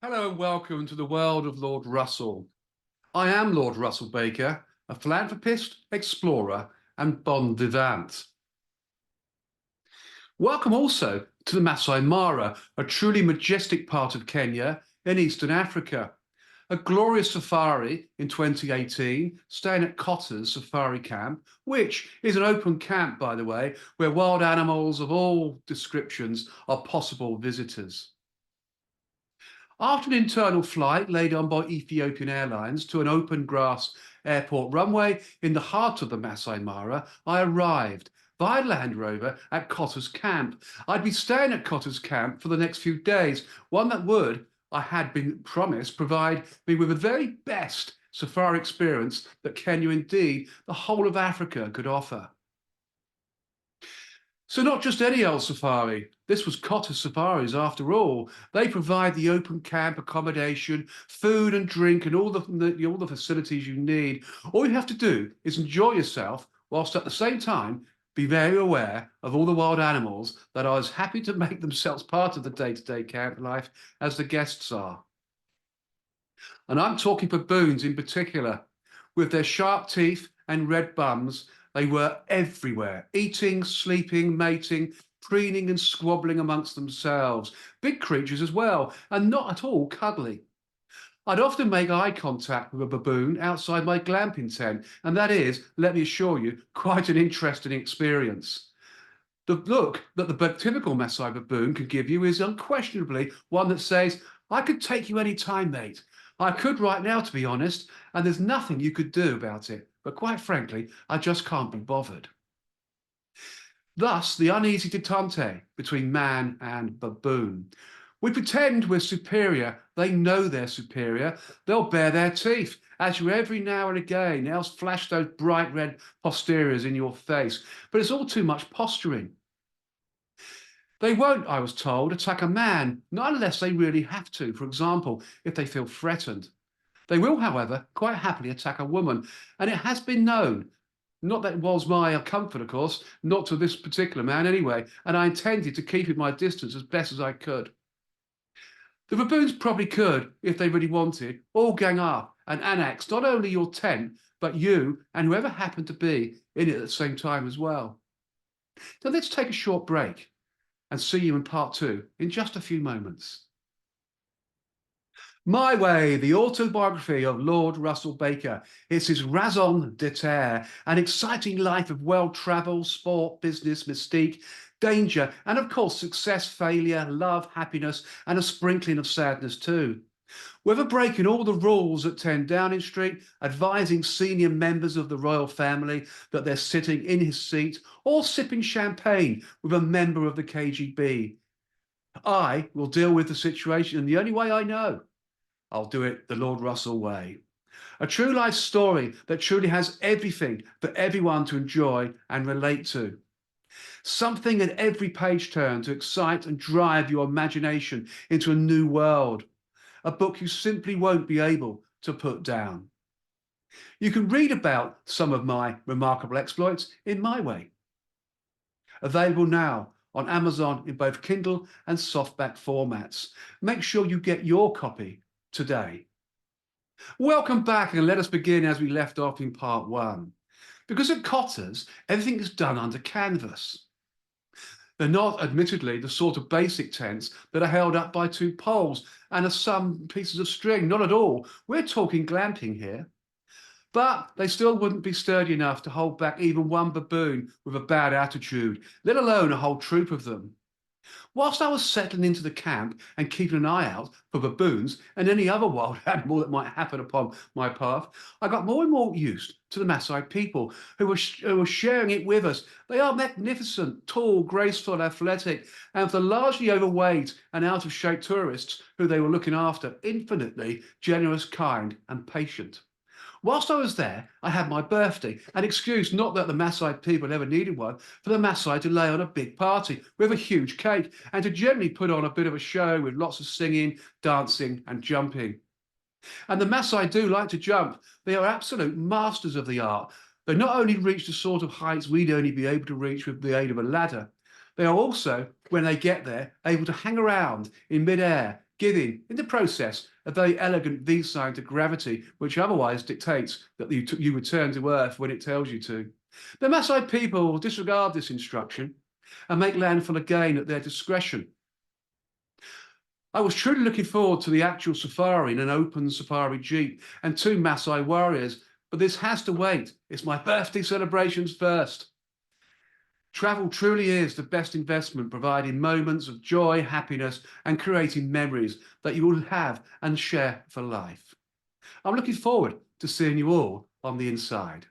Hello and welcome to the world of Lord Russell. I am Lord Russell Baker, a philanthropist, explorer, and bon vivant. Welcome also to the Masai Mara, a truly majestic part of Kenya in Eastern Africa. A glorious safari in 2018, staying at Cotter's Safari Camp, which is an open camp, by the way, where wild animals of all descriptions are possible visitors. After an internal flight laid on by Ethiopian Airlines to an open grass airport runway in the heart of the Masai Mara, I arrived via Land Rover at Cotter's Camp. I'd be staying at Cotter's Camp for the next few days, one that would, I had been promised, provide me with the very best safari experience that Kenya, indeed the whole of Africa, could offer. So not just any old safari. This was Cotter's Safaris after all. They provide the open camp accommodation, food and drink, and all the facilities you need. All you have to do is enjoy yourself, whilst at the same time be very aware of all the wild animals that are as happy to make themselves part of the day-to-day camp life as the guests are. And I'm talking baboons in particular. With their sharp teeth and red bums, they were everywhere, eating, sleeping, mating, preening and squabbling amongst themselves. Big creatures as well, and not at all cuddly. I'd often make eye contact with a baboon outside my glamping tent, and that is, let me assure you, quite an interesting experience. The look that the typical Masai baboon could give you is unquestionably one that says, I could take you any time, mate. I could right now, to be honest, and there's nothing you could do about it. But quite frankly, I just can't be bothered. Thus, the uneasy détente between man and baboon. We pretend we're superior. They know they're superior. They'll bare their teeth as you every now and again else flash those bright red posteriors in your face. But it's all too much posturing. They won't, I was told, attack a man, not unless they really have to, for example, if they feel threatened. They will, however, quite happily attack a woman, and it has been known, not that it was my comfort, of course, not to this particular man anyway, and I intended to keep at my distance as best as I could. The baboons probably could, if they really wanted, all gang up and annex not only your tent, but you and whoever happened to be in it at the same time as well. Now let's take a short break and see you in part 2 in just a few moments. My Way, the autobiography of Lord Russell Baker. It's his raison d'etre, an exciting life of well-travel, sport, business, mystique, danger, and of course success, failure, love, happiness, and a sprinkling of sadness too. Whether breaking all the rules at 10 Downing Street, advising senior members of the royal family that they're sitting in his seat, or sipping champagne with a member of the KGB, I will deal with the situation in the only way I know. I'll do it the Lord Russell way. A true life story that truly has everything for everyone to enjoy and relate to. Something at every page turn to excite and drive your imagination into a new world. A book you simply won't be able to put down. You can read about some of my remarkable exploits in My Way. Available now on Amazon in both Kindle and softback formats. Make sure you get your copy today. Welcome back, and let us begin as we left off in part 1. Because at Cotter's, everything is done under canvas. They're not, admittedly, the sort of basic tents that are held up by 2 poles and some pieces of string, not at all. We're talking glamping here. But they still wouldn't be sturdy enough to hold back even one baboon with a bad attitude, let alone a whole troop of them. Whilst I was settling into the camp and keeping an eye out for baboons and any other wild animal that might happen upon my path, I got more and more used to the Masai people who were sharing it with us. They are magnificent, tall, graceful, athletic, and for the largely overweight and out-of-shape tourists who they were looking after, infinitely generous, kind, and patient. Whilst I was there, I had my birthday, an excuse, not that the Masai people ever needed one, for the Masai to lay on a big party with a huge cake and to generally put on a bit of a show with lots of singing, dancing and jumping. And the Masai do like to jump. They are absolute masters of the art. They not only reach the sort of heights we'd only be able to reach with the aid of a ladder, they are also, when they get there, able to hang around in mid-air, giving, in the process, a very elegant V sign to gravity, which otherwise dictates that you return to Earth when it tells you to. The Masai people will disregard this instruction and make landfall again at their discretion. I was truly looking forward to the actual safari in an open safari jeep and 2 Masai warriors, but this has to wait. It's my birthday celebrations first. Travel truly is the best investment, providing moments of joy, happiness, and creating memories that you will have and share for life. I'm looking forward to seeing you all on the inside.